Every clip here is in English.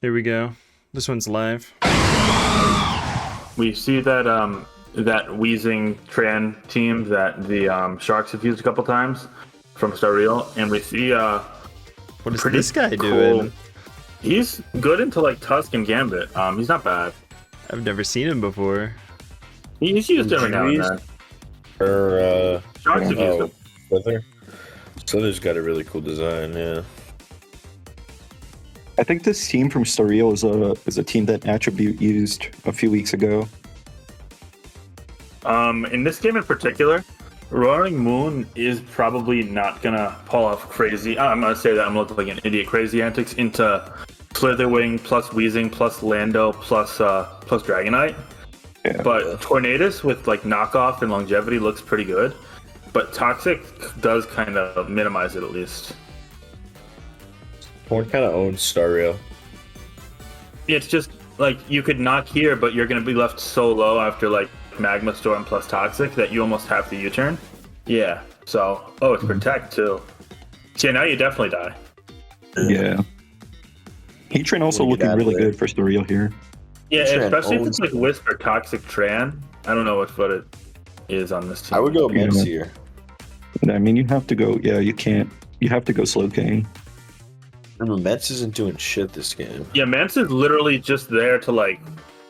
There we go. This one's live. We see that that wheezing Tran team that the Sharks have used a couple times from stareal, and we see what is this guy doing? He's good into like Tusk and Gambit. He's not bad. I've never seen him before. He's used every now and then. Or Sharks have used him. Slither. Slither's got a really cool design, yeah. I think this team from stareal is a team that Attribute used a few weeks ago. In this game in particular, Roaring Moon is probably not gonna pull off crazy. I'm gonna say that I'm looking like an idiot. Crazy antics into Slitherwing plus Wheezing plus Lando plus Dragonite. Yeah. But Tornadus with like knockoff and longevity looks pretty good. But Toxic does kind of minimize it at least. Torn kind of owns stareal. It's just like you could knock here, but you're gonna be left so low after like Magma Storm plus Toxic that you almost have to U-turn. Yeah. So, it's Protect too. So yeah, now you definitely die. Yeah. Heatran also looking really good for stareal here. Yeah, Tran especially if owns it's like Wisp or Toxic Tran. I don't know what it is on this team. I would go Mence here. I mean, you have to go. Yeah, you can't. You have to go Slowking. Remember, Mence isn't doing shit this game. Yeah, Mance is literally just there to like,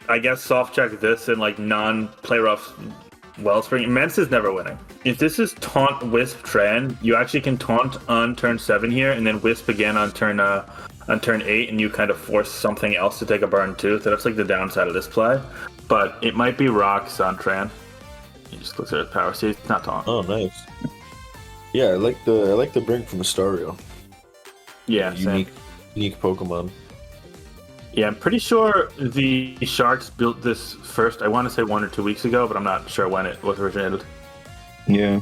I guess soft check this and like non-play rough Wellspring. Mance is never winning. If this is Taunt Wisp Tran, you actually can Taunt on turn 7 here and then Wisp again on turn 8, and you kind of force something else to take a burn too. So that's like the downside of this play. But it might be Rocks on Tran. You just click it power. See, it's not Taunt. Oh, nice. Yeah, I like the bring from stareal. Yeah, unique Pokemon. Yeah, I'm pretty sure the Sharks built this first, I want to say 1 or 2 weeks ago, but I'm not sure when it was originated. Yeah.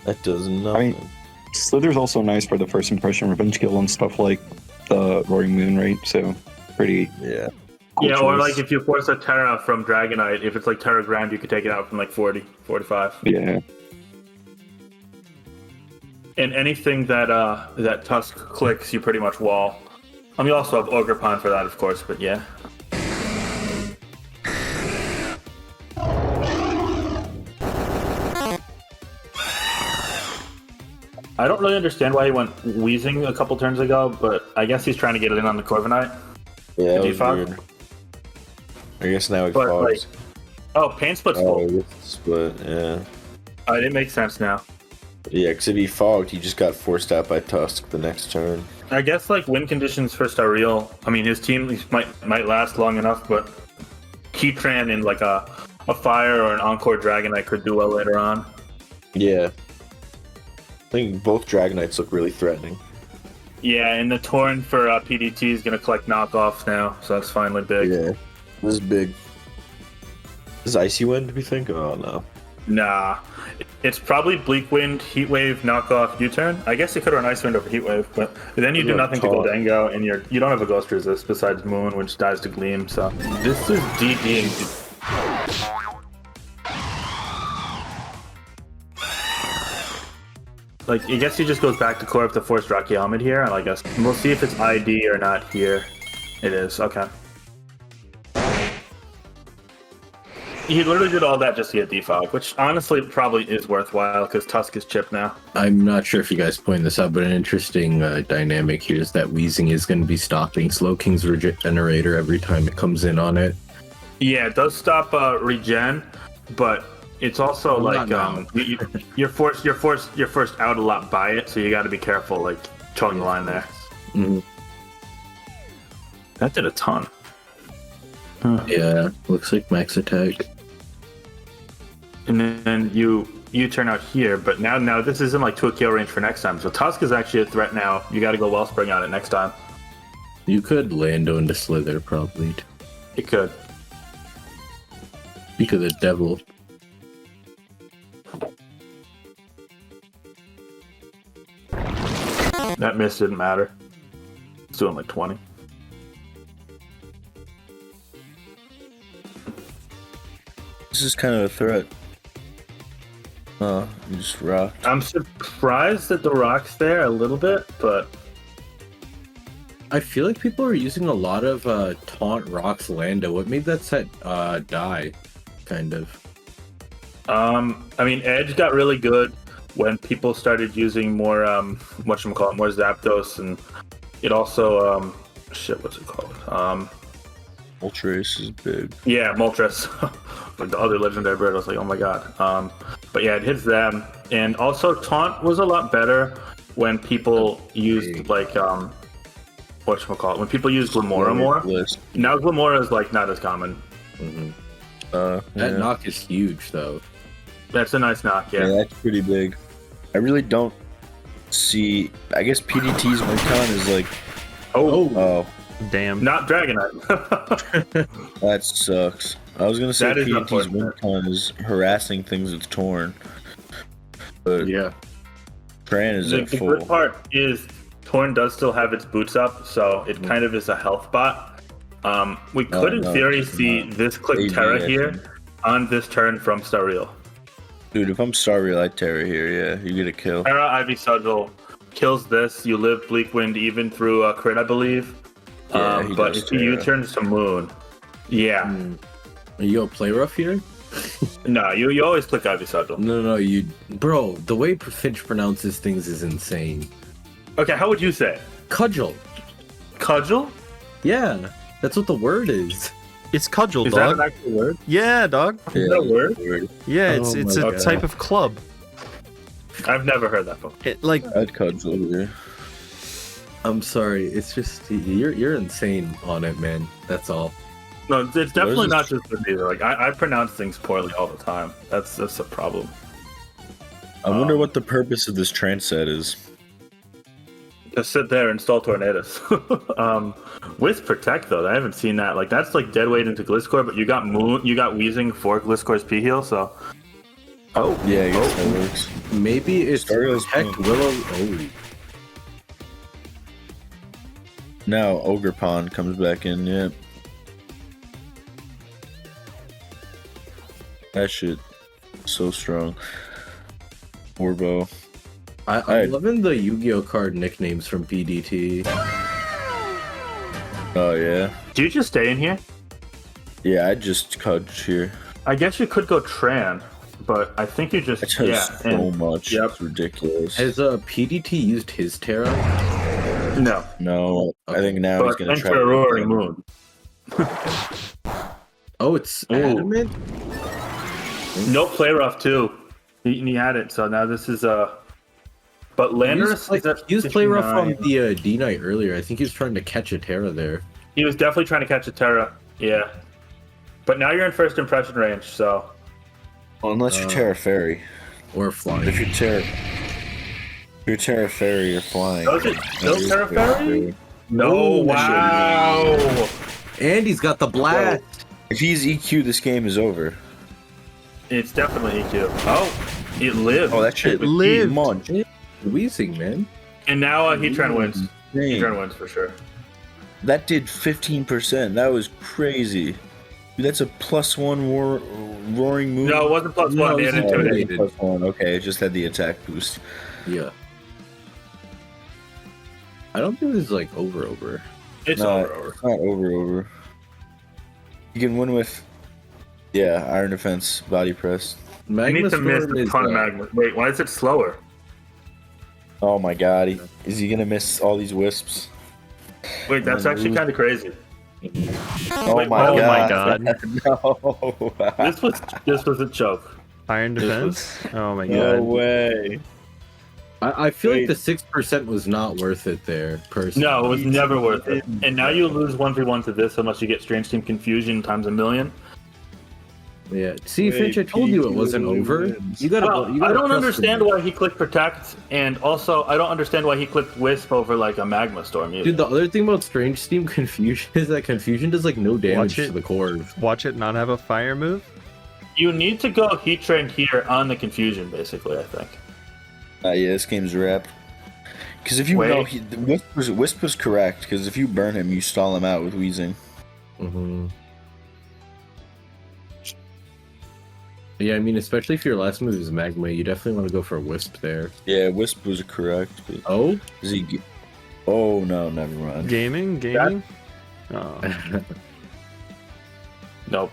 That does nothing. I mean, Slither's also nice for the first impression revenge kill and stuff like the Roaring Moon, right? So, pretty... Yeah. Cool yeah, choice. or like if you force a Terra from Dragonite, if it's like Terra Grand, you could take it out from like 40, 45. Yeah. And anything that that Tusk clicks, you pretty much wall. You also have Ogre Pond for that, of course, but yeah. I don't really understand why he went Wheezing a couple turns ago, but I guess he's trying to get it in on the Corviknight. Yeah, that The was defog. weird. I guess now he But, fogs. Pain Split's Oh, full. split, yeah. It makes sense now. Yeah, because if he fogged, he just got forced out by Tusk the next turn. I guess like win conditions for stareal. I mean, his team might last long enough, but Heatran in like a fire or an Encore Dragonite could do well later on. Yeah. I think both Dragonites look really threatening. Yeah, and the Torn for PDT is gonna collect knockoffs now, so that's finally big. Yeah. This is big. Is Icy Wind, we think? Oh, no. Nah, it's probably Bleak Wind, Heat Wave, knockoff, U-turn. I guess you could run Ice Wind over Heat Wave, but then you do nothing to Goldengo, and you don't have a Ghost Resist besides Moon, which dies to Gleam. So this is DD. Like, I guess he just goes back to core with the Force Rocky Helmet here, and I guess we'll see if it's ID or not here. It is, okay. He literally did all that just to get defog, which honestly probably is worthwhile because Tusk is chipped now. I'm not sure if you guys pointed this out, but an interesting dynamic here is that Wheezing is going to be stopping Slowking's regenerator every time it comes in on it. Yeah, it does stop regen, but it's also like you're forced out a lot by it, so you got to be careful, like towing the line there. Mm-hmm. That did a ton. Yeah, looks like max attack. And then you turn out here, but now this isn't like to a kill range for next time. So Tusk is actually a threat now. You got to go Wellspring on it next time. You could Lando into Slither probably. It could. Because of Devil. That miss didn't matter. It's doing like 20. This is kind of a threat. Oh, you just rocked. I'm surprised that the rock's there a little bit, but I feel like people are using a lot of taunt rocks Lando. What made that set die? Kind of. I mean, Edge got really good when people started using more more Zapdos, and it also what's it called? Moltres is big. Yeah, Moltres. Like the other legendary bird, I was like, oh my god. But yeah, it hits them, and also taunt was a lot better when people used like when people used Glamora more. Now Glamora is like not as common. That knock is huge though. That's a nice knock, Yeah, that's pretty big. I really don't see. I guess PDT's win con is like. Oh, Damn. not Dragonite. that sucks. I was gonna say That is PDT's win unfortunate. con is harassing things with Torn, but Yeah. Tran is The at full. good part is Torn does still have its boots up, so it kind of is a health bot. We could, in theory, it's see not. this click AD, Terra I here think. on this turn from Stareal. Dude, if I'm Stareal, I'd Terra here. Yeah, you get a kill. Terra Ivy Sigil kills this. You live Bleak Wind even through a crit, I believe. Yeah, he But does if he Terra. U-turns to Moon, yeah. Are you a play rough here? No, you always click Ivy Sigil. No, you, bro. The way Finch pronounces things is insane. Okay, how would you say it? Cudgel. Cudgel? Yeah, that's what the word is. It's cudgel, Is that dog. an actual word? Yeah, dog. Is that a word? Yeah, Oh it's my a God. type of club. I've never heard that before. It like I'd cudgel here. I'm sorry. It's just you're insane on it, man. That's all. No, it's definitely this? not just with me. Like I pronounce things poorly all the time. That's a problem. I wonder what the purpose of this trance set is. Just sit there and install tornadoes. With Protect though, I haven't seen that. Like that's like dead weight into Gliscor, but you got Wheezing for Gliscor's P heal, so. Oh Yeah, I guess that works. Maybe it's Stario's Protect fine. Willow. Oh, Now Ogre Pond comes back in. Yeah. That shit, so strong. Orbo. I'm Alright. loving the Yu-Gi-Oh card nicknames from PDT. Oh yeah. do you just stay in here? Yeah, I just cudge here. I guess you could go Tran, but I think you That just does so and- much. Yep. It's ridiculous. Has PDT used his Terra? no. No, I think now he's But gonna try. enter a Roaring Moon. Oh, it's Ooh. adamant. No play rough too. He had it, so now this is But Landorus is at He was play rough on 59. the D Knight earlier. I think he was trying to catch a Terra there. He was definitely trying to catch a Terra. Yeah. But now you're in first impression range, so Well, unless you're Terra Fairy. Or If flying. you're Terra Fairy, you're flying. Does it still You're Terra Fairy? No, Oh, wow. And he's got the blast. If he's EQ, this game is over. It's definitely EQ. Oh, it lived. Oh, that shit It lived. Munch. Wheezing, man. And now Heatran wins. Dang. Heatran wins for sure. That did 15%. That was crazy. Dude, that's a +1 roaring move. No, it wasn't plus No, one. They it had was intimidate. intimidated. +1. Okay, it just had the attack boost. Yeah. I don't think this is like over. It's No, over. it's not over. You can win with, Iron Defense, Body Press. You Magma need to miss Storm the is ton magma. Wait, why is it slower? Oh my god, is he gonna miss all these wisps? Wait, that's actually kind of crazy. Oh Wait, my oh my god. No. This was a choke. Iron defense. Oh my No god. way. I feel Wait. like the 6% was not worth it there, personally. No, it was never worth it. And now you lose 1v1 to this unless you get Strange Team Confusion times a million. Yeah. See, Wait, Finch, I told you it wasn't PDT over. wins. You gotta. Well, you gotta I don't trust understand me. why he clicked Protect, and also I don't understand why he clicked Wisp over like a Magma Storm either. Dude, the other thing about Strange Steam Confusion is that Confusion does like no damage it. to the core. Watch it not have a fire move. You need to go Heat Train here on the Confusion, basically, I think. Yeah, this game's wrapped. Because if you Wait. know, Wisp was correct, because if you burn him, you stall him out with Wheezing. Mm-hmm. Yeah, I mean, especially if your last move is Magma, you definitely want to go for a Wisp there. Yeah, Wisp was correct. But Oh? is he, Oh no, never mind. Gaming? Oh. Nope.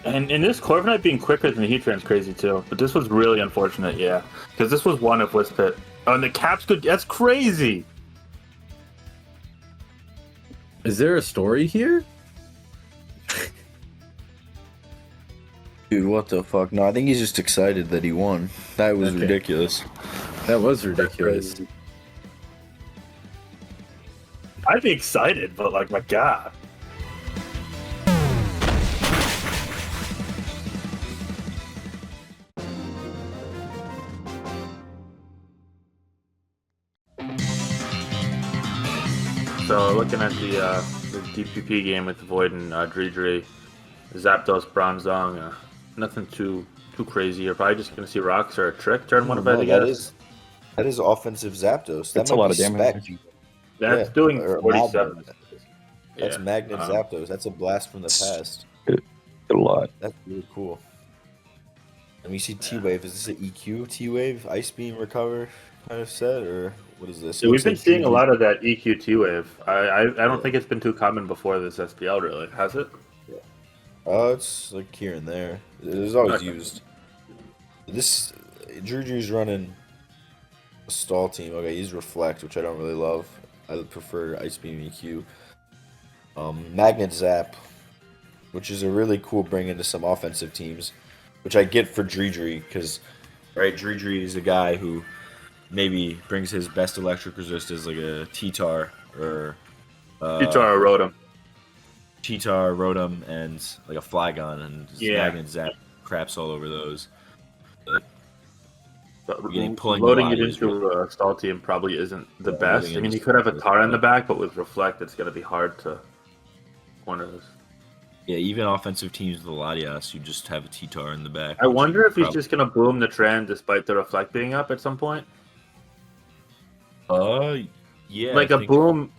And this Corviknight being quicker than the Heatran's crazy too. But this was really unfortunate, yeah. Because this was one if Wisp hit. Oh, and the caps could. That's crazy. Is there a story here? Dude, what the fuck? No, I think he's just excited that he won. That was Okay. ridiculous. That was ridiculous. I'd be excited, but like, my God. So looking at the DPP game with Void and Dredre, Zapdos, Bronzong, nothing too crazy. You're probably just gonna see rocks or a trick turn one about to get us. That is offensive Zapdos. That's a lot of damage. That's Yeah, doing or 47. Magnet. That's Magnet Zapdos. That's a blast from the past. A lot. That's really cool. And we see T-Wave. Is this an EQ T-Wave? Ice Beam Recover kind of set? Or what is this? Yeah, we've been seeing a lot of that EQT wave. I don't think it's been too common before this SPL, really. Has it? Oh, it's like here and there. It is always Okay. used. This Drew's running a stall team. Okay, he's Reflect, which I don't really love. I prefer Ice Beam EQ. Magnet Zap, which is a really cool bring into some offensive teams, which I get for Dredre because, right, Dredre is a guy who maybe brings his best electric resist as like a T-Tar or Guitar wrote him. T-Tar, Rotom, and like a Flygon, and just Yeah. Magnet Zap craps all over those. But getting- pulling loading a it lot is into a stall team probably isn't the Yeah, best. loading I it mean, is- you could have a Tar in the back, but with Reflect, it's going to be hard to corner this. Yeah, even offensive teams with Latias, you just have a T-Tar in the back. I wonder if he's Prob- just going to boom the trend despite the Reflect being up at some point. Yeah. Like I a think- boom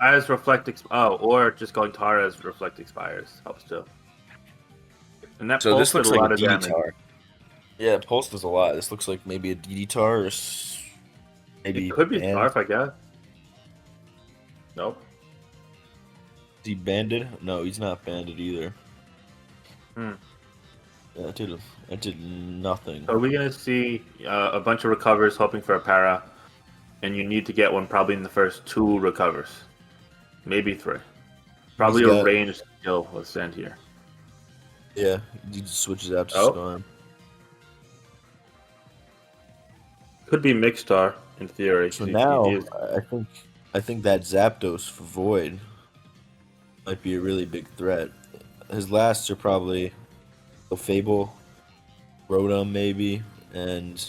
as Reflect or just going Tar as Reflect expires helps too. And that So this pulse looks did a like lot a of DD damage. Tar. Yeah, Pulse does a lot. This looks like maybe a DD Tar or maybe It could be banned. Scarf, I guess. Nope. Is he banded? No, he's not banded either. Hmm. Yeah, that did nothing. So we're gonna see a bunch of recovers, hoping for a para, and you need to get one probably in the first 2 recovers, maybe 3. Probably He's a got- ranged skill with send here. Yeah, he just switches out to Oh. Storm. Could be Mixstar in theory. So He- now he is- I think that Zapdos for Void might be a really big threat. His lasts are probably the Fable, Rotom maybe, and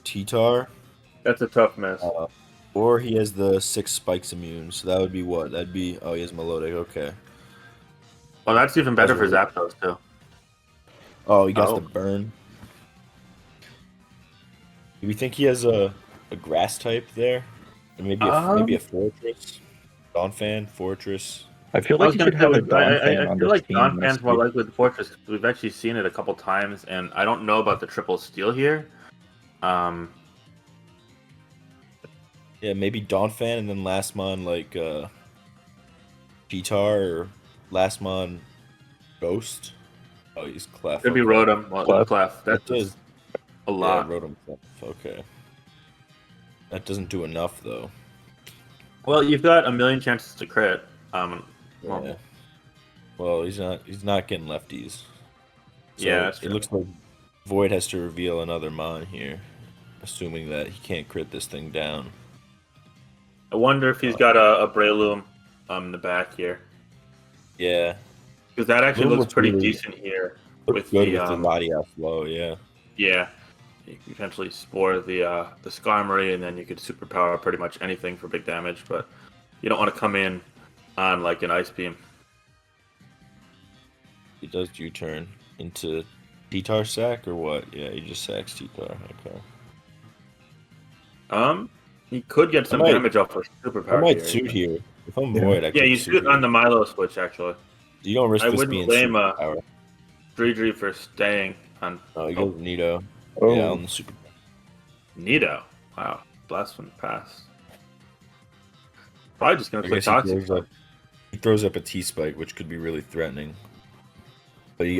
T-Tar. that's a tough miss. Or he has the 6 spikes immune, so that would be what? That'd be he has Melodic, okay. Well, that's even better for that's Zapdos too. Oh, he got Oh. the burn. Do we think he has a grass type there? And maybe maybe a Fortress? Donphan, Fortress. I feel I like was you gonna could say, have a with- Dawn I fan on feel this like team. Don this Fan's more week. likely with Fortress. 'Cause we've actually seen it a couple times, and I don't know about the triple steal here. Yeah, maybe Donphan and then Lastmon like G-Tar or Lastmon Ghost. Oh, he's Clef. Could be okay. Rotom. Well, Clef. Clef. That's That does- a lot. Yeah, Rotom Clef. Okay. That doesn't do enough though. Well, you've got a million chances to crit. Well, Yeah. Well, he's not getting lefties. So Yeah, that's it true. looks like Void has to reveal another Mon here, assuming that he can't crit this thing down. I wonder if he's got a Breloom in the back here. Yeah. Because that actually Breloom looks looks pretty really- decent here. Looks With good the, with the Latias flow, yeah. Yeah. You can potentially spore the Skarmory, and then you could superpower pretty much anything for big damage, but you don't want to come in on like an Ice Beam. He does U-turn into T-Tar sack or what? Yeah, he just sacks T-Tar. Okay. He could get some might- damage off for I superpower might here. suit here. If I'm Yeah. Void, I Yeah, could you suit on the Milo switch, actually. You don't risk I this wouldn't being blame, superpower. Dredre for staying on Oh, he goes Nido. Oh. Yeah, on the super. Nido. Wow. Blast from the past. Probably just gonna I click guess toxic. he throws up a T-spike, which could be really threatening. But he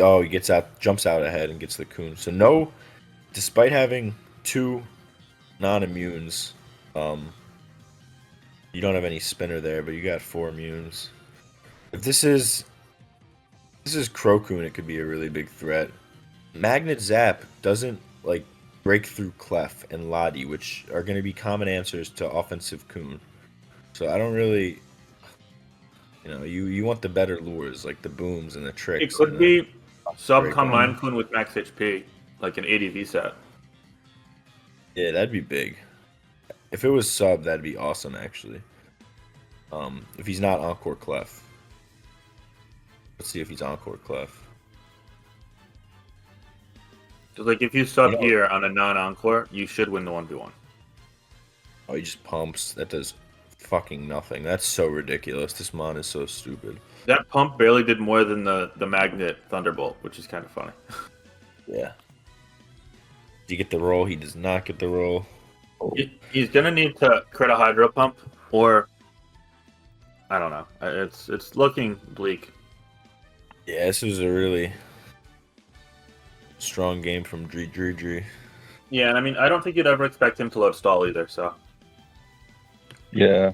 jumps out ahead and gets the Coon. So no, despite having 2 non-immunes, you don't have any spinner there, but you got 4 immunes. If this is Crocoon, it could be a really big threat. Magnet Zap doesn't like break through Clef and Lottie, which are going to be common answers to offensive Coon. So I don't really, you want the better lures like the booms and the tricks. It could be sub break Combine Coon with max HP, like an ADV set. Yeah, that'd be big. If it was sub, that'd be awesome actually. If he's not Encore Clef. Let's see if he's Encore Clef. So like if you sub here on a non-Encore, you should win the 1v1. Oh, he just pumps. That does fucking nothing. That's so ridiculous. This mon is so stupid. That pump barely did more than the Magnet Thunderbolt, which is kind of funny. Yeah. Did you get the roll? He does not get the roll. Oh. He's gonna need to crit a Hydro Pump, or I don't know. It's looking bleak. Yeah, this was a really strong game from Dri. Yeah, and I mean, I don't think you'd ever expect him to load stall either, so. Yeah.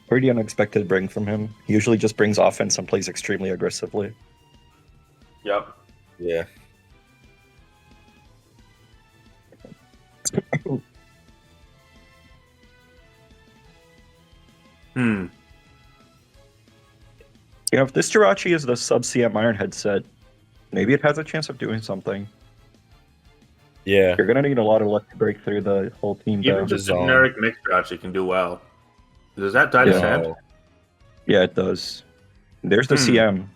Pretty unexpected bring from him. He usually just brings offense and plays extremely aggressively. Yep. Yeah. Yeah, if this Jirachi is the sub-CM Iron headset, maybe it has a chance of doing something. Yeah. You're gonna need a lot of luck to break through the whole team, though. Even just a generic mixer actually can do well. Does that die to sand? Yeah, it does. There's the CM.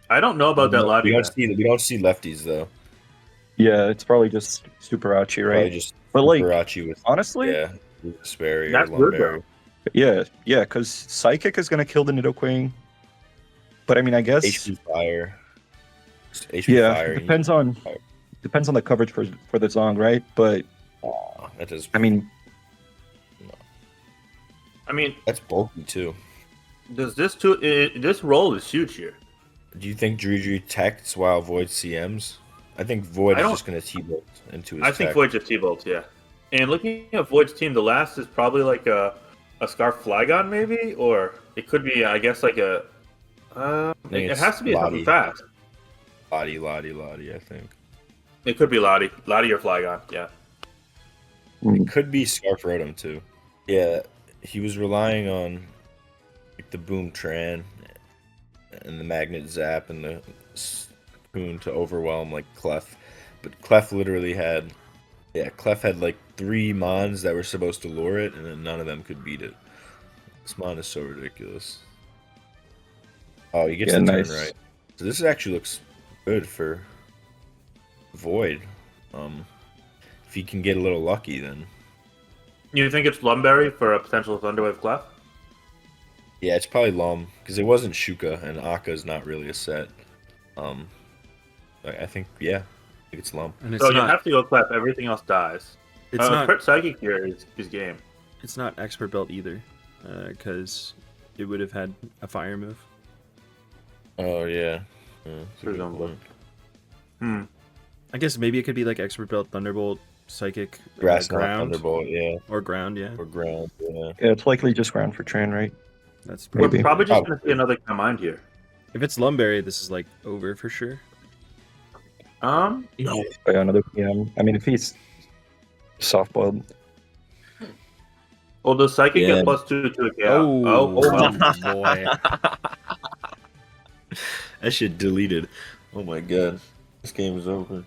I don't know about that Lottie. We don't see lefties though. Yeah, it's probably just Superachi, right? Probably just but like, Superachi with honestly, Sperry that's or good Lumberry. Yeah, because Psychic is gonna kill the Nidoqueen. But I mean, I guess HP Fire. Fire. Depends on the coverage for the Zong, right? But that does. I mean, that's bulky too. Does this roll is huge here? Do you think Dri techs while Void CMs? I think Void is just going to T-bolt into his I think Void just T-bolts, yeah. And looking at Void's team, the last is probably like a Scarf Flygon maybe? Or it could be, I guess, like a... it has to be something fast. Lottie, I think. It could be Lottie. Lottie or Flygon, yeah. It could be Scarf Rotom too. Yeah, he was relying on like, the Boom Tran and the Magnet Zap and the Spoon to overwhelm like Clef. But Clef literally had like 3 Mons that were supposed to lure it, and then none of them could beat it. This Mon is so ridiculous. Oh, he gets the turn right. So this actually looks good for Void. If he can get a little lucky, then. You think it's Lumberry for a potential Thunderwave Clef? Yeah, it's probably Lum, because it wasn't Shuka, and Akka is not really a set. I think it's Lum. And it's you have to go Clef, everything else dies. It's not Psychic here is game. It's not expert belt either, because it would have had a fire move. Oh yeah. I guess maybe it could be like expert belt, Thunderbolt, Psychic, Grass ground, Thunderbolt, yeah, or ground, yeah, or ground, yeah. Yeah, it's likely just ground for Tran, right? That's We're probably just gonna see another command here. If it's Lumberry, this is like over for sure. No. Yeah, another PM. I mean, if he's softballed. Well, does Psychic get +2 to a KO? Oh boy. That shit deleted. Oh my god. This game is over.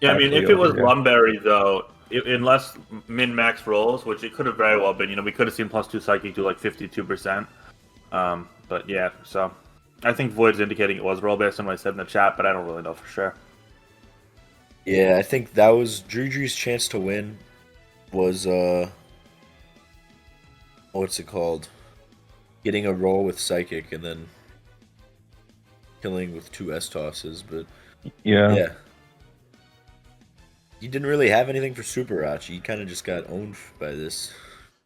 Yeah, I mean, if it was Lumberry, though, unless min-max rolls, which it could have very well been, we could have seen +2 Psychic do like 52%. But yeah, so I think Void's indicating it was roll based on what I said in the chat, but I don't really know for sure. Yeah, I think that was Dri's chance to win was what's it called? Getting a roll with Psychic and then killing with 2 S-tosses, but yeah. He didn't really have anything for Superachi. He kind of just got owned by this.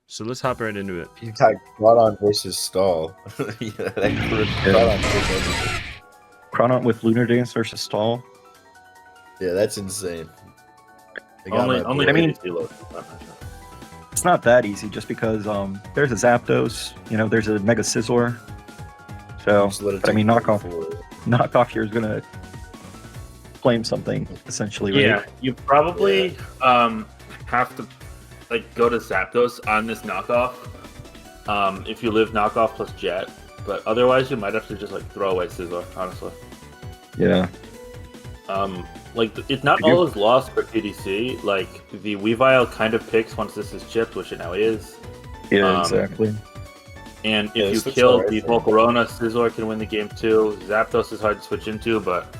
So let's hop right into it. You got Crawdon versus Stall. Yeah, Crawdon takes everything. Chronon with Lunar Dance versus Stall. Yeah, that's insane. They got my Only boy. I mean- PDC loads. It's not that easy just because there's a Zapdos, there's a Mega Scizor. So, Just let it but I mean, take knockoff here is gonna claim something essentially, right? Yeah, you probably have to go to Zapdos on this knockoff. If you live knockoff plus Jet, but otherwise you might have to just throw away Scizor, honestly. Yeah. It's not all is lost for PDC. The Weavile kind of picks once this is chipped, which it now is. Yeah, exactly. And Yeah, if this you looks kill alright the for him. Volcarona, Scizor can win the game too. Zapdos is hard to switch into, but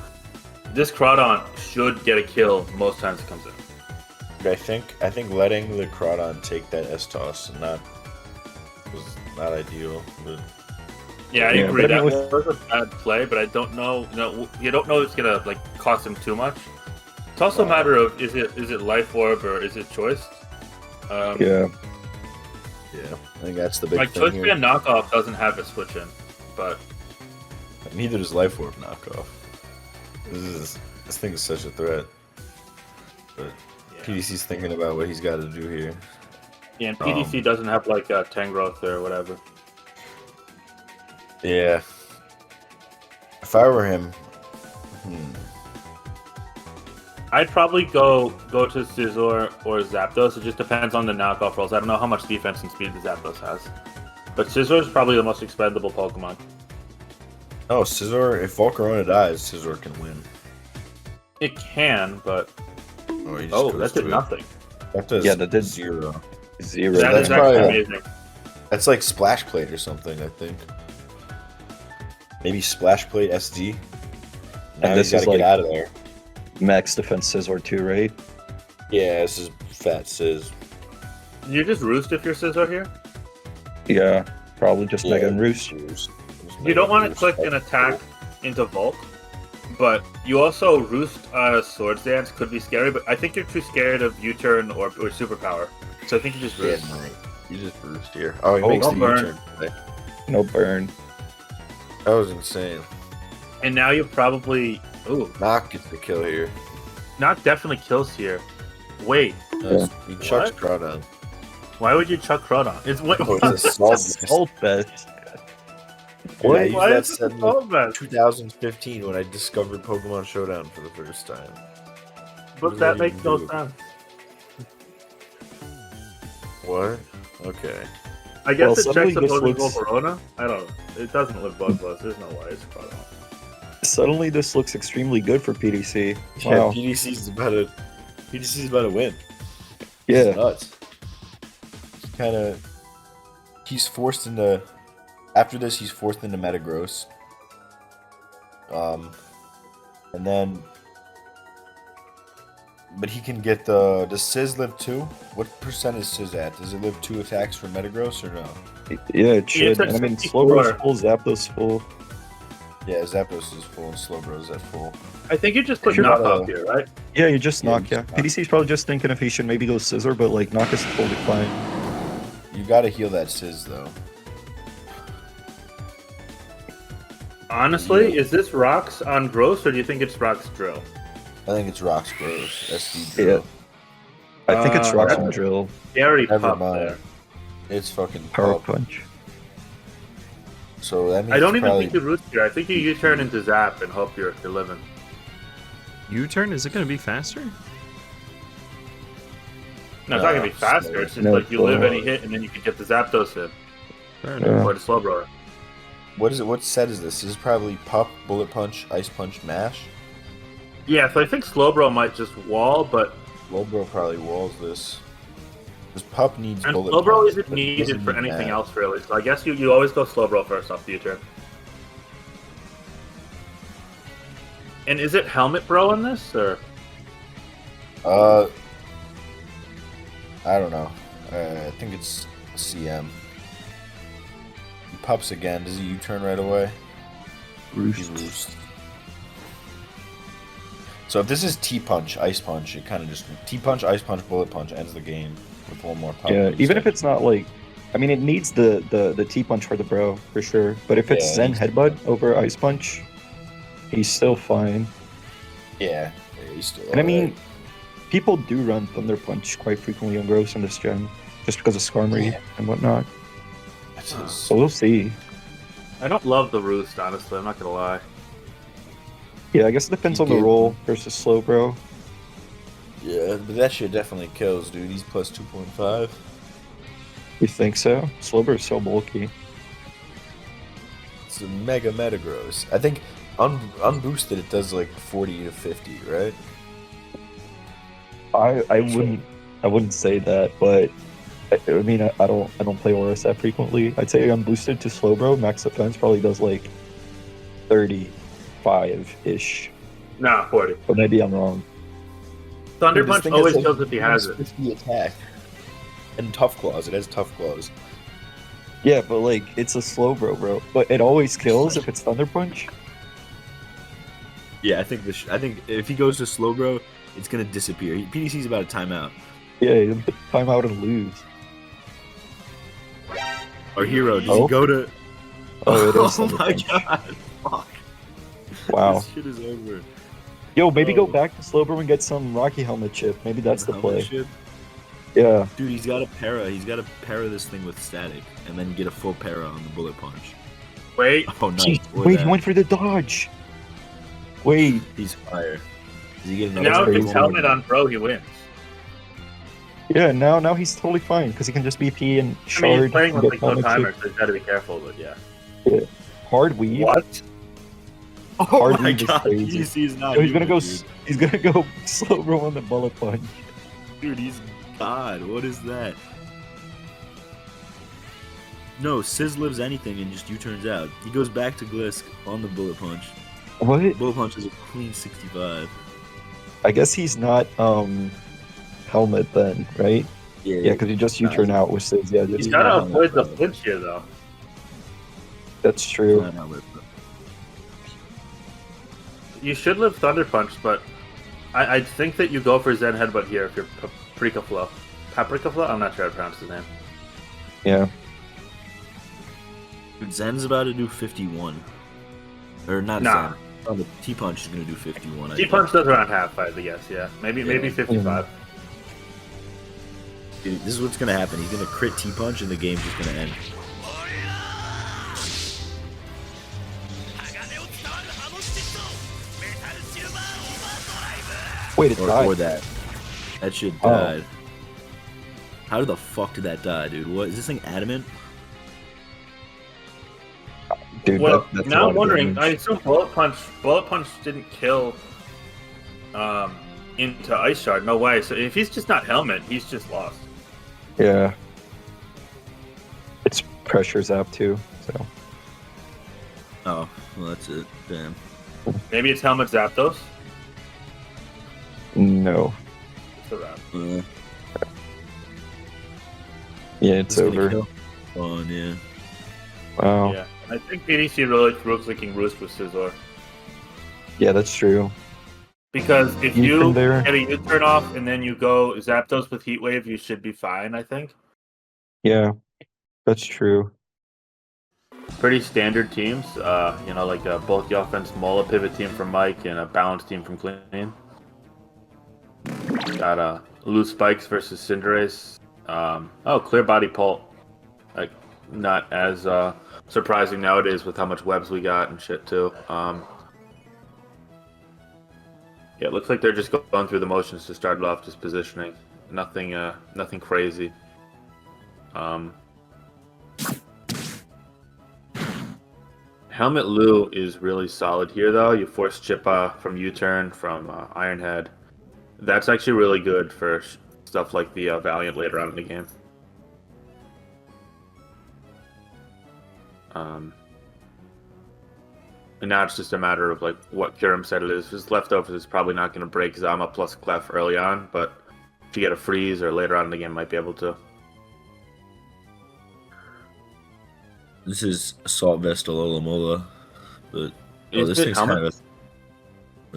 this Crawdon should get a kill most times it comes in. I think letting the Crawdon take that S-Toss was not ideal. But Yeah, I Yeah, agree. but I That mean, was a bad play, but I don't know. You don't know it's gonna cost him too much. It's also a matter of is it Life Orb or is it Choice? Yeah. yeah, I think that's the big thing Choice here. Band knockoff doesn't have a switch in, but Neither does Life Orb knockoff. This thing is such a threat. But yeah. PDC's thinking about what he's got to do here. Yeah, and PDC doesn't have Tangrowth or whatever. Yeah. If I were him, I'd probably go to Scizor or Zapdos. It just depends on the knockoff rolls. I don't know how much defense and speed the Zapdos has, but Scizor is probably the most expendable Pokemon. oh, Scizor, if Volcarona dies, Scizor can win. It can, but Oh, he just goes that to did it. nothing. That does Yeah, that did 0. 0. That that's is actually probably- amazing. That's like Splash Plate or something, I think. Maybe Splash Plate SD. Now And he's this got is to get out of there. Max defense Scizor too, right? Yeah, this is Fat Sizz. You just roost if you're Scizor here. Yeah. Probably just Mega Yeah. and Roost. You don't want to click an attack into Volk, but you also roost Swords Dance could be scary. But I think you're too scared of U-turn or Superpower, so I think you just Yeah, roost. no, you just boost here. Oh, he Oh, makes no the burn. U-turn play. No burn. That was insane. And now you probably Knock gets the kill here. not definitely kills here. Wait, He chucks Crawdon. why would you chuck Crawdon? It's what? Oh, it's a Salt Vest. Salt Best. What? I used Why that is set it in so bad? 2015 when I discovered Pokemon Showdown for the first time. But does that that makes even no do? sense. What? Okay. I guess Well, it suddenly checks this opposing looks- Volcarona. I don't know. It doesn't look bug buzz. There's no way it's Crawdon. Suddenly this looks extremely good for PDC. Yeah, Wow. PDC's about to win. Yeah. It's nuts. He's forced into. After this, he's forced into Metagross. And then. But he can get the. Does Sizz live 2? What percent is Sizz at? Does it live 2 attacks for Metagross or no? Yeah, it should. it's at And I mean, 64. Slowbro's full, Zapdos full. Yeah, Zapdos is full and Slowbro is at full. I think you just put Sure. knockoff here, right? Yeah, you just Yeah, knock, you yeah. just knock. PDC's probably just thinking if he should maybe go Scizor, but knock is full decline. You gotta heal that Sizz though. Honestly, is this rocks on Gross or do you think it's rocks drill? I think it's Rocks Gross. SD Yeah. Drill. I think it's Rock that's and a Drill, Scary Never pop mind. there. It's fucking Power pop. Punch. So that means I don't it's even probably, think you root here. I think you U-turn into Zap and hope you're living. U-turn? Is it going to be faster? No, it's not gonna be faster. It's just No, you live slower. any hit and then you can get the Zapdos in Fair Yeah. enough. or the Slowbro. What is it? What set is this? This is probably Pup, Bullet Punch, Ice Punch, Mash. Yeah, so I think Slowbro might just wall, but Lowbro probably walls this. This Pup needs and Bullet Slowbro Punch, isn't but he needed doesn't for need anything Mash. else really. So I guess you always go Slowbro first off the U-turn. And is it Helmet Bro in this or? I don't know. I think it's CM. He Pups again. Does he U-turn right away? He roosts. So if this is T-Punch, Ice Punch, it kind of just... T-Punch, Ice Punch, Bullet Punch ends the game. with one more pop. Yeah, even if it's not like, I mean, it needs the T punch for the bro for sure. But if it's Yeah, Zen he's- headbutt over ice punch, he's still fine. yeah, he's still. And I mean, alright. people do run Thunder Punch quite frequently on Gross in this gen, just because of Skarmory Yeah. and whatnot. That's his- So we'll see. I don't love the roost, honestly. I'm not gonna lie. Yeah, I guess it depends He on the did. roll versus slow bro. yeah, but that shit definitely kills, dude. He's plus 2.5. You think so? Slow bro is so bulky. It's a mega metagross. I think unboosted it does like 40 to 50, right? I wouldn't say that, but I mean I don't play ORAS that frequently. I'd say unboosted to slow bro max defense probably does like 35-ish, Nah, 40. but maybe I'm wrong. Thunder Dude, this Punch thing always has, like, kills if he has it. 50 attack. And tough claws. It has tough claws. Yeah, but like it's a slow bro. But it always kills if it's Thunder Punch. Yeah, I think I think if he goes to Slowbro, it's gonna disappear. PDC's about to timeout. Yeah, you time out and lose. Our hero, does Oh. he go to? Oh, it is Oh Thunder my Punch. god! Fuck. Wow. This shit is over. Yo, maybe go Oh. back to Slowbro and get some Rocky Helmet chip. Maybe that's the Helmet play. shit? Yeah. Dude, he's got a para. He's got to para this thing with static, and then get a full para on the bullet punch. Wait, Oh no! Jeez, wait, he went for the dodge. Wait, He's fire. Does he get another? now if crazy. it's helmet on Pro, he wins. yeah, now he's totally fine because he can just BP and I mean, shard. he's playing and with get like no helmet chip. timer, so he's gotta be careful, but yeah. Hard weave. What? Oh Hard my weave is god! crazy. PDC's not. Yo, he's gonna human, go. dude. He's gonna go Slowbro on the bullet punch. Dude, he's God. What is that? No, Sizz lives anything and just U-turns out. He goes back to Glisk on the bullet punch. What? Bullet punch is a clean 65. I guess he's not helmet then, right? Yeah, because you just U-turn out with Sizz. Yeah, He's just, gotta not avoid the helmet, flinch here, though. that's true. Not helmet, but- You should live Thunder Punch, but I think that you go for Zen Headbutt here if you're Paprikaflow. Paprikaflow? I'm not sure how to pronounce his name. Yeah. Dude, Zen's about to do 51. Or not Nah. Zen. Oh, the T-Punch is going to do 51. I T think. Punch does around half, I guess, yeah. Maybe 55. Dude, this is what's going to happen. He's going to crit T-Punch and the game's just going to end. Wait, it Or died. that. That shit Oh. died. How the fuck did that die, dude? What is this thing adamant? Dude, Well, that's a now lot I'm of wondering, damage. I assume Bullet Punch didn't kill into Ice Shard. No way. So if he's just not Helmet, he's just lost. Yeah. It's pressure zap too, so. Oh, well that's it. Damn. Maybe it's Helmet Zapdos? No. It's the wrap. Yeah, it's gonna over. kill. Oh, yeah. Wow. Yeah. I think PDC really looks like Roost with Scizor. Yeah, that's true. Because if U-turn you there. get a U-turn off and then you go Zapdos with Heat Wave, you should be fine, I think. Yeah, that's true. Pretty standard teams. Like a bulky offense, Mola pivot team from Mike and a balanced team from Clean. Got loose spikes versus Cinderace. Clear body Pult. Like, not as surprising nowadays with how much webs we got and shit too. Yeah, it looks like they're just going through the motions to start it off, just positioning. Nothing crazy. Helmet Lou is really solid here, though. You force Chip from U-turn, from Iron Head. That's actually really good for stuff like the Valiant later on in the game. And now it's just a matter of like what Kyurem said it is. If it's leftovers, it's probably not going to break Zama plus Clef early on, but if you get a freeze or later on in the game, might be able to. This is Assault Vest Alola Mola, but Is this it thing's helmet? kind of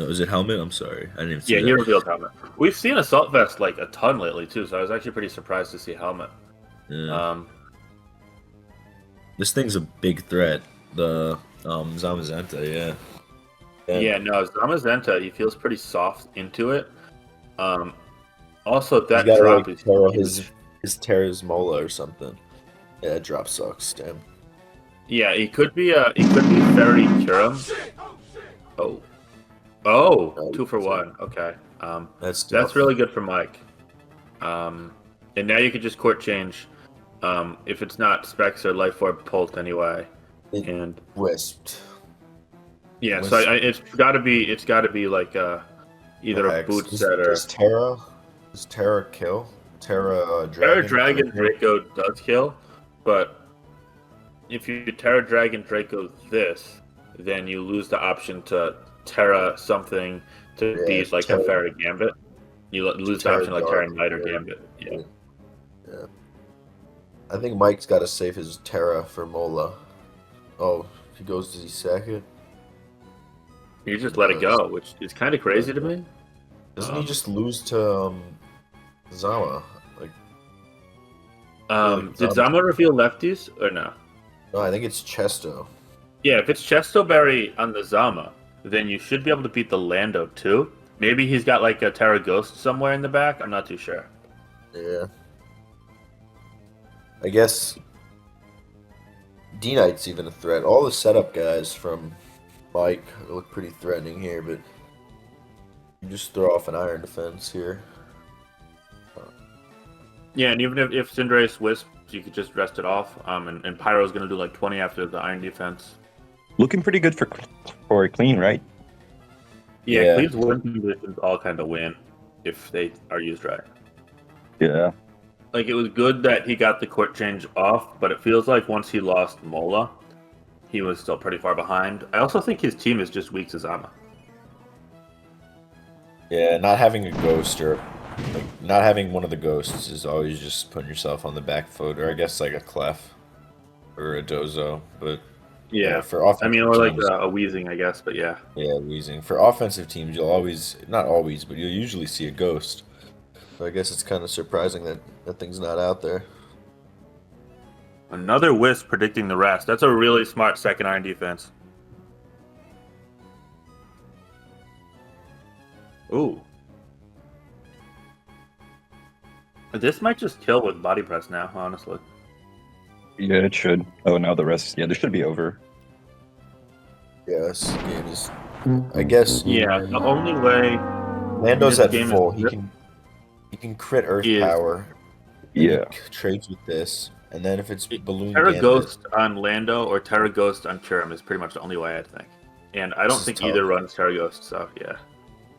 Was it helmet? I'm sorry, I didn't even see Yeah, that. he revealed helmet. We've seen assault vest like a ton lately too, so I was actually pretty surprised to see helmet. Yeah. This thing's a big threat. The Zamazenta, yeah. Yeah, no, Zamazenta, he feels pretty soft into it. Also, He's that got to drop like is Terra huge. his Terra's Mola or something. Yeah, that drop sucks. Damn. Yeah, he could be Fairy Kurum. Oh, No, 2 for 1. Okay, That's that's tough. really good for Mike. And now you could just court change, if it's not Specs or Life Orb Pult anyway. It And wisped. yeah, so it's got to be like either a boot set or Does Terra kill? Terra Terra Dragon? Dragon Draco does kill, but if you Terra Dragon Draco this, then you lose the option to Terra something to Yeah, beat like Terra- a Fairy Gambit. You lose the Terra option like Dark, Terra Knight or yeah. Gambit. Yeah. Yeah. I think Mike's got to save his Terra for Mola. Oh, he goes, does he sack it? You just let it go, which is kind of crazy to me. Doesn't he just lose to Zama? Like, Did Zama reveal lefties or no? no, I think it's Chesto. Yeah, if it's Chestoberry on the Zama, then you should be able to beat the Lando too. Maybe he's got like a Terra Ghost somewhere in the back. I'm not too sure. Yeah. I guess D-Knight's even a threat. All the setup guys from Mike look pretty threatening here, but you just throw off an Iron Defense here. Yeah, and even if Cinderace wisps, you could just rest it off. And Pyro's gonna do like 20 after the Iron Defense. Looking pretty good for clean, right? Yeah, Yeah. Cleve's win conditions all kind of win if they are used right. Yeah. Like, it was good that he got the court change off, but it feels like once he lost Mola, he was still pretty far behind. I also think his team is just weak to Zama. Yeah, not having a ghost or like not having one of the ghosts is always just putting yourself on the back foot, or I guess like a Clef or a Dozo. But Yeah, for offensive I mean, or like teams, a Wheezing, I guess, but yeah. yeah, wheezing. For offensive teams, you'll always, not always, but you'll usually see a ghost. So I guess it's kind of surprising that that thing's not out there. Another Wisp predicting the rest. That's a really smart second Iron defense. Ooh. This might just kill with body press now, honestly. Yeah, it should. Oh, now the rest. Yeah, this should be over. Yeah, this game is, I guess. Yeah, the only way Lando's this at game is full. good He can crit Earth is- Power. Yeah. Trades with this, and then if it's Balloon Terra Gambit, Ghost on Lando or Terra Ghost on Kurum is pretty much the only way, I think. And I don't This is think tough. either runs Terra Ghost, so yeah.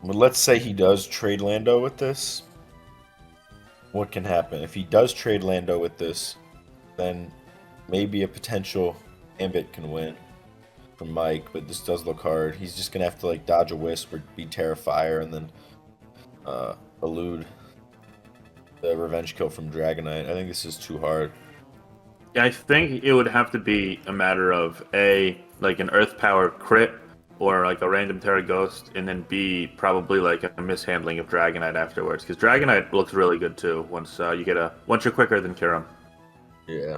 But let's say he does trade Lando with this. What can happen? If he does trade Lando with this, then maybe a potential Gambit can win from Mike, but this does look hard. He's just gonna have to like dodge a Wisp or be Terrifier and then elude the revenge kill from Dragonite. I think this is too hard. Yeah, I think it would have to be a matter of A, like an Earth Power crit, or like a random Terra Ghost, and then B, probably like a mishandling of Dragonite afterwards. Because Dragonite looks really good too once you're quicker than Kurum. Yeah.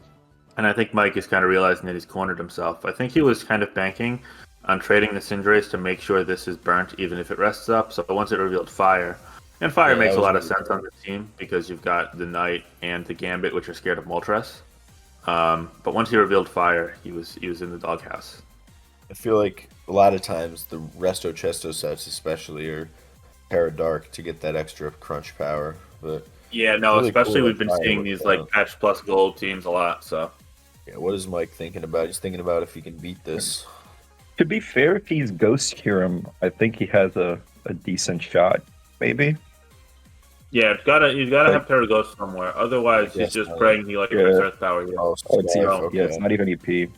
And I think Mike is kind of realizing that he's cornered himself. I think he was kind of banking on trading the Cinderace to make sure this is burnt, even if it rests up. So once it revealed Fire, and Fire Yeah, makes that a was lot of really sense on the team because you've got the Knight and the Gambit, which are scared of Moltres. But once he revealed Fire, he was in the doghouse. I feel like a lot of times the Resto Chesto sets especially are Terra Dark to get that extra crunch power. But Yeah, no, really especially cool we've that been Fire seeing worked these like out. patch plus gold teams a lot. So yeah, what is Mike thinking about? He's thinking about if he can beat this. To be fair, if he's Ghost Kurum, I think he has a decent shot. Maybe. yeah, he's gotta have Terra Ghost somewhere. Otherwise, he's Yes, just no. praying he like Yeah. gets Earth Power. Yeah. Oh, Oh, it's, Steph, yeah, it's not even EP.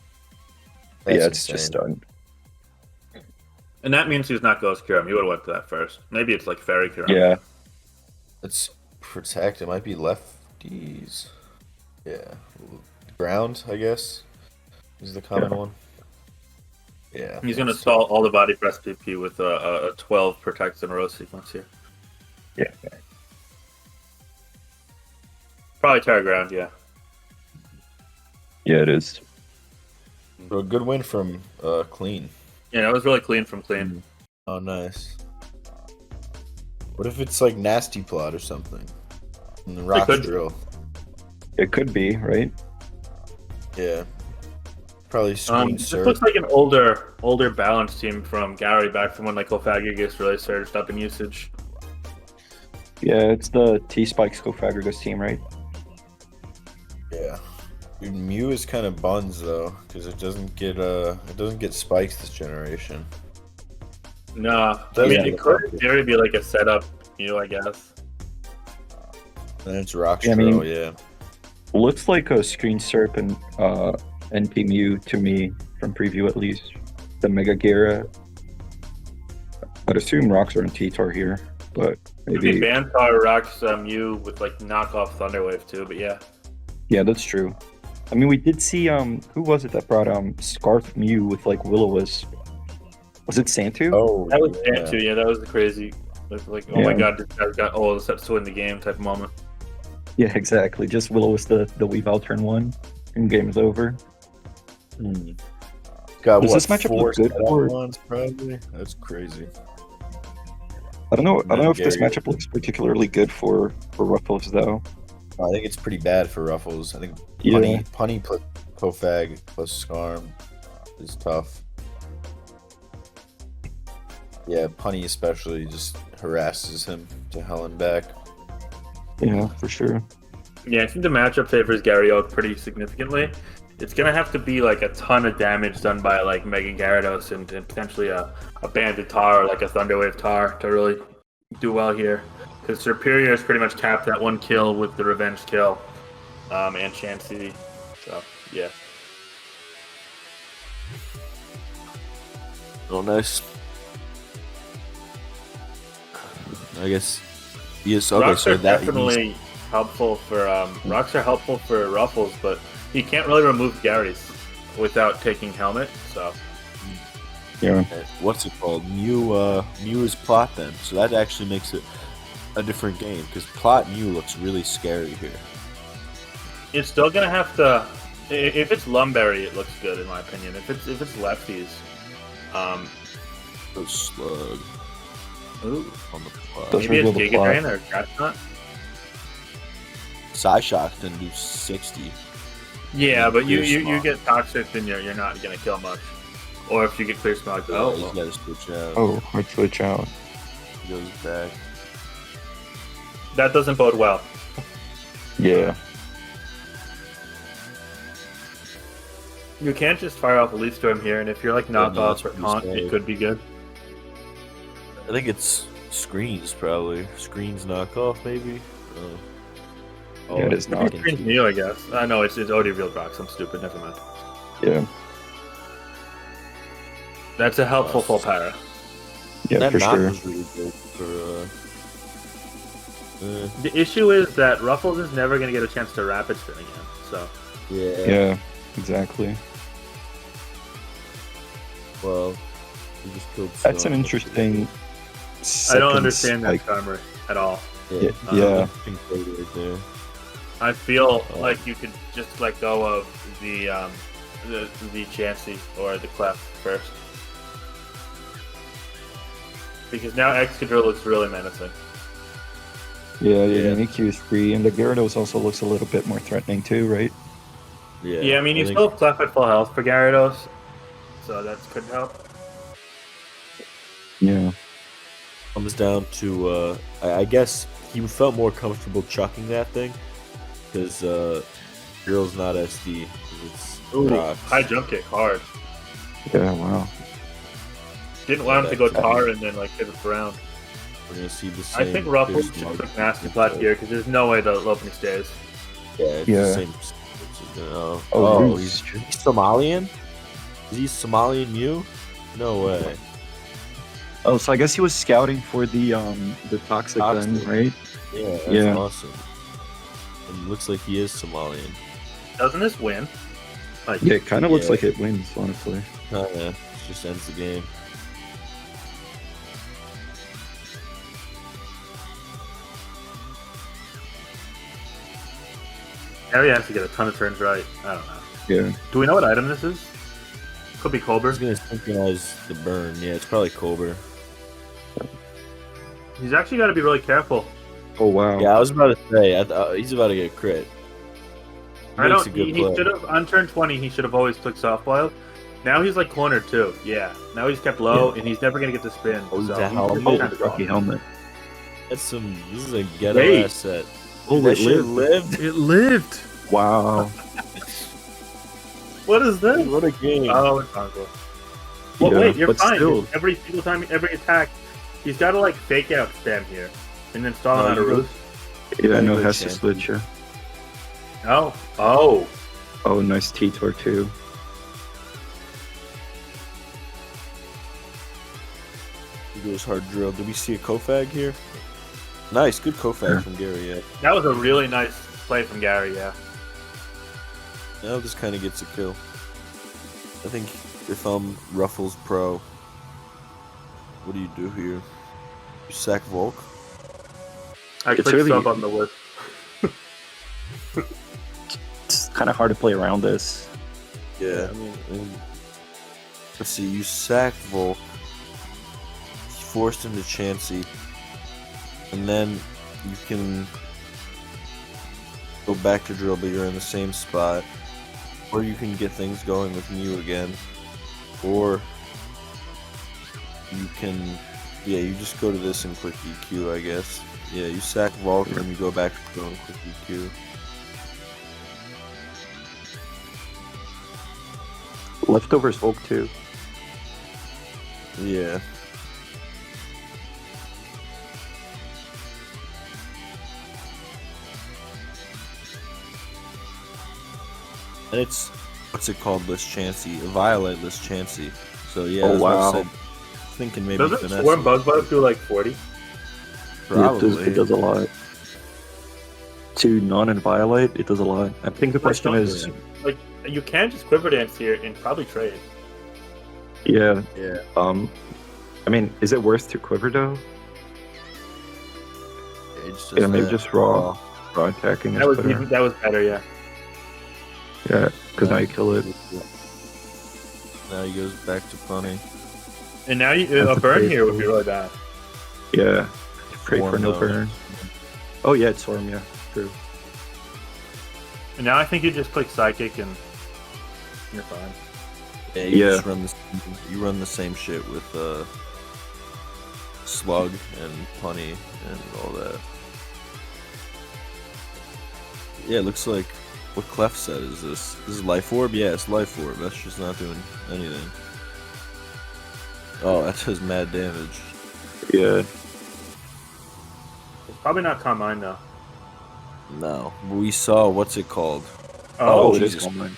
That's Yeah, it's just insane. done. And that means he's not Ghost Kurum. You would have went to that first. Maybe it's like Fairy Kurum. Yeah. Let's protect. It might be lefties. Yeah. Ground, I guess, is the common Yeah. one. Yeah. He's going to stall all the body press PP with a 12 protects in a row sequence here. Yeah. Probably Terra Ground, yeah. Yeah, it is. So a good win from Clean. Yeah, that was really clean from clean. Oh, nice. What if it's like Nasty Plot or something? And the Rocks could. Drill. It could be, right? Yeah. Probably Screen This Surf. looks like an older balance team from Garay back from when like Ophagigus really surged up in usage. Yeah, it's the T-Spikes Cofagrigus team, right? Yeah. Dude, Mew is kind of buns though, because it doesn't get spikes this generation. Nah, I Doesn't mean get it could buffed. in theory be like a setup, I guess. And it's Rocks Yeah, I Drill, mean- yeah. Looks like a Screen Serp and NP Mew to me, from preview at least. The Mega Gara. I'd assume Rocks are in T-Tar here, but Maybe maybe. Bantar rocks Mew with like knockoff Thunderwave too, but yeah. Yeah, that's true. I mean, we did see who was it that brought Scarf Mew with like Will-O-Wisp? Was it Santu? Oh, That was yeah. too, yeah, that was the crazy like oh my Yeah. god, this guy's got all the steps to win the game type of moment. Yeah, exactly. Just Will-O-Wisp the Weavile turn 1, and game's over. Got Does what, this matchup 4 look good setup for- ones, probably? That's crazy. I don't know if this Gary. matchup looks particularly good for Ruffles though. I think it's pretty bad for Ruffles. I think Yeah. Punny plus Kofag plus Skarm is tough. Yeah, Punny especially just harasses him to hell and back. Yeah, for sure. Yeah, I think the matchup favors Gary Oak pretty significantly. It's gonna have to be like a ton of damage done by like Mega Gyarados and potentially a Banded Tar or like a Thunderwave Tar to really do well here. Because Superior is pretty much capped at 1 kill with the Revenge kill and Chansey. So, yeah. Oh, nice. I guess. Yes, okay, Rocks so are that definitely helpful for Rocks are helpful for Ruffles, but he can't really remove Gary's without taking Helmet. So Yeah. what's it called? Mew is Plot then, so that actually makes it a different game because Plot Mew looks really scary here. it's still gonna have to. If it's Lumberry, it looks good in my opinion. If it's lefties, So Slug ooh, on the Plot. Those maybe it's reveal the Giga plot. Drain or Crashknot. Psyshock then do 60. Yeah, but you Clear Smog. get Toxic, then you're not gonna kill much. Or if you get Clear Smog, He's well. got to switch out. Oh, hard switch out. He goes back. That doesn't bode well. Yeah. You can't just fire off a Leaf Storm here, and if you're like no, knockoff that's or pretty taunt, scary. it could be good. I think it's Screens probably. Screens knockoff maybe. Oh, Yeah, it is not. Screens Mew, I guess. I know it's OD Real Rocks. I'm stupid. Never mind. Yeah. That's a helpful full para. Yeah, that for knock sure. was really good for. The issue is that Ruffles is never going to get a chance to Rapid Spin again. So Yeah. Yeah, exactly. Well, he just killed. That's an Snow. interesting. I don't understand that Like, armor at all. Yeah. Yeah. Interesting play right there. I feel Oh. like you could just let go of the Chansey or the Clef first. Because now Excadrill looks really menacing. Yeah, Yeah. yeah, EQ is free, and the Gyarados also looks a little bit more threatening too, right? Yeah, I mean, you think- still have Clef at full health for Gyarados, so that could help. Yeah. comes down to I guess he felt more comfortable chucking that thing because Girl's not SD. 'Cause it's Ooh, rocks. high jump kick, hard. Yeah, wow. Didn't want him to go tar and then like pivot around. We're gonna see the same. I think Ruffles big should smug- put Nasty Plat here because there's no way the Lopunny stays. Yeah, it's Yeah. the same. Oh, Oh, he's- he's Somalian? Is he Somalian Mew? No way. Oh, so I guess he was scouting for the toxic then, Toxic. right? Yeah, that's Yeah. awesome. And looks like he is Somalian. Doesn't this win? Like, Yeah, it kind of looks Yeah. like it wins, honestly. Kinda. just ends the game. Gary has to get a ton of turns right. I don't know. Yeah. Do we know what item this is? Could be Colbert. He's gonna synchronize the burn. Yeah, it's probably Colbert. He's actually got to be really careful. Oh wow. Yeah, I was about to say, he's about to get crit. I Makes don't. a good He play. should have on turn 20. He should have always clicked soft boil. Now he's like cornered too. Yeah. Now he's kept low, and he's never gonna get the spin. Oh, he's so a he's helmet. kind of Rocky gone. helmet. This is a ghetto Wait. ass set. Oh, That it shit lived. lived. It lived. Wow. What is this? What a game. Oh, it's Uncle. Well, Yeah, wait, you're but fine. still. Every single time, every attack, he's got to like fake out spam here, and then stall him No, out of you roost. Yeah, I know Good has to chance. switch you. Oh, oh, Oh, nice T-Tor too. He goes hard drill. Did we see a Kofag here? Nice, good Kofag Yeah. from Gary. Yeah. that was a really nice play from Gary. Yeah. Now this kind of gets a kill. I think if I'm RufflesPro, what do you do here? You sack Volk? I It's clicked really- sub on the list. It's kind of hard to play around this. Yeah, I mean, let's see. You sack Volk, forced into Chansey, and then you can go back to drill, but you're in the same spot. Or you can get things going with Mew again. Or you can, yeah, you just go to this and click EQ, I guess. Yeah, you sack Volk and you go back to drill and click EQ. Leftovers Volk too. Yeah. And it's, what's it called, List Chansey? A Violet List Chansey. So yeah, Oh, that's what I wow. said. Thinking maybe Doesn't finesse. Swarm Buzzbuzz do like 40? Probably. It does a lot. To non and Violate, it does a lot. I think the question don't is, Like, you can just Quiver Dance here and probably trade. yeah, Yeah. I mean, is it worth to Quiver though? It's Yeah, maybe that just raw attacking That is was better. even, that was better, yeah. Yeah, because now you kill it. Now he goes back to punning. And now you, That's a a burn pretty here would be cool. really bad. Yeah, pray for Swarm, no though. burn. Oh yeah, it's Swarm, yeah, true. And now I think you just click Psychic and you're fine. Yeah, you Yeah. just run the same shit with Slug and Punny and all that. Yeah, it looks like, what Clef said is this? This is Life Orb? Yeah, it's Life Orb. That's just not doing anything. Oh, that does mad damage. Yeah, It's probably not Calm Mind though. No, but we saw, what's it called? Oh, it is Jesus. common.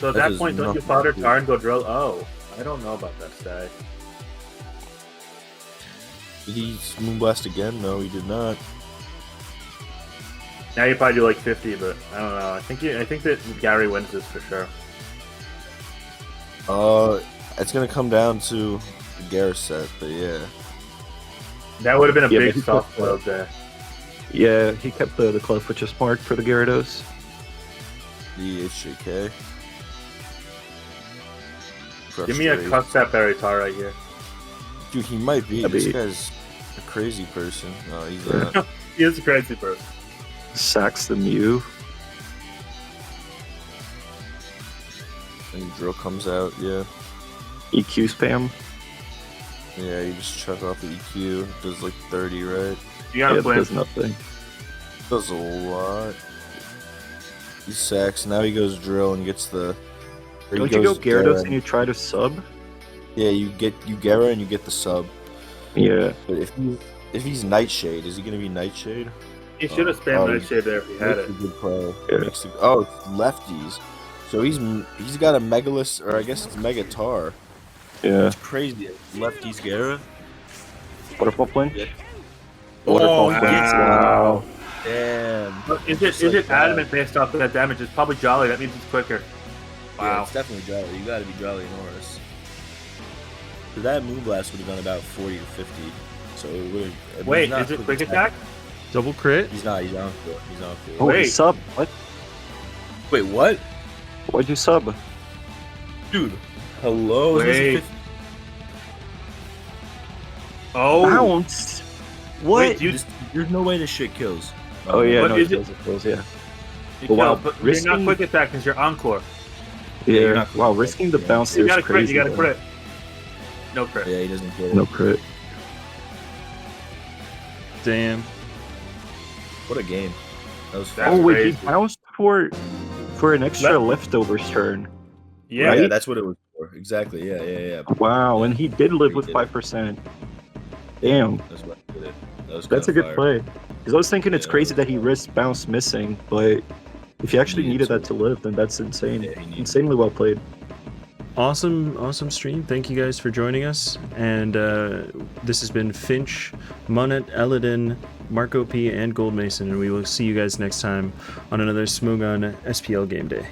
so at that that is point, don't you nothing fodder to do. Tar and go drill? Oh, I don't know about that stay. Did he Moonblast again? No, he did not. Now you probably do like 50, but I don't know. I think that Gary wins this for sure. It's gonna come down to the Garrus set, but yeah. That would have been a Yeah, big but he soft put- load there. Yeah, he kept the Clef, which is smart for the Gyarados. The HJK. Give me a Frustrate. cuss that berry Tar right here. Dude, he might be. That'd This be- guy's a crazy person. No, he's He is a crazy person. Sacks the Mew. and drill comes out. Yeah, EQ spam. yeah. You just chuck off the EQ. It does like 30, right? You Yeah, gotta it play. does nothing. Does a lot. He sacks. Now he goes drill and gets the. or he Don't you go goes Gyarados Garen. and you try to sub? Yeah, you Gara and you get the sub. Yeah. But if he's Nightshade, is he gonna be Nightshade? He should have spammed Oh, Nightshade there if he had Makes it. a good play. Yeah. Makes a- oh, it's lefties. So he's got a Megalith, or I guess it's Megatar. Yeah. It's crazy. Lefties Gara. Waterfall Flinch? Yeah. Waterfall Oh, Flinch. wow. Damn. But is Just it like that. adamant based off of that damage? It's probably Jolly. That means it's quicker. Yeah, Wow. it's definitely Jolly. You gotta be Jolly and Oris. So that Moonblast would have done about 40 or 50. So it would have. Wait, is it quick attack? Double crit? He's not. He's on court. He's on court. Oh, Wait. he sub. What? Wait, what? Why'd you sub? Dude. Hello? Is this Wait. 50? Oh, Bounce. What? wait, you There's no way this shit kills. Oh yeah, What no, is it it? kills, yeah. you But wow, kill, but you're not risking- quick attack because you're encore. you're Yeah. not Wow, quick. risking the Yeah. bounce You there got to is crit. crazy. You got to though. crit. No crit. Yeah, he doesn't kill. No crit. Damn. What a game. That was That's Oh fast. wait, crazy. he bounced for an extra leftovers turn. Yeah. Right? Yeah, that's what it was for. Exactly. Yeah. Wow, and he did live He with did. 5%. Damn, That's what I did it. That was that's a kinda good fire. play. Because I was thinking it's Yeah. crazy that he risked bounce missing, but if you actually Needed needed to. that to live, then that's insane. Yeah, he needed Insanely well played. Awesome stream. Thank you guys for joining us. And this has been Finch, Monet, Elodin, Marco P, and Gold Mason. And we will see you guys next time on another Smogon SPL game day.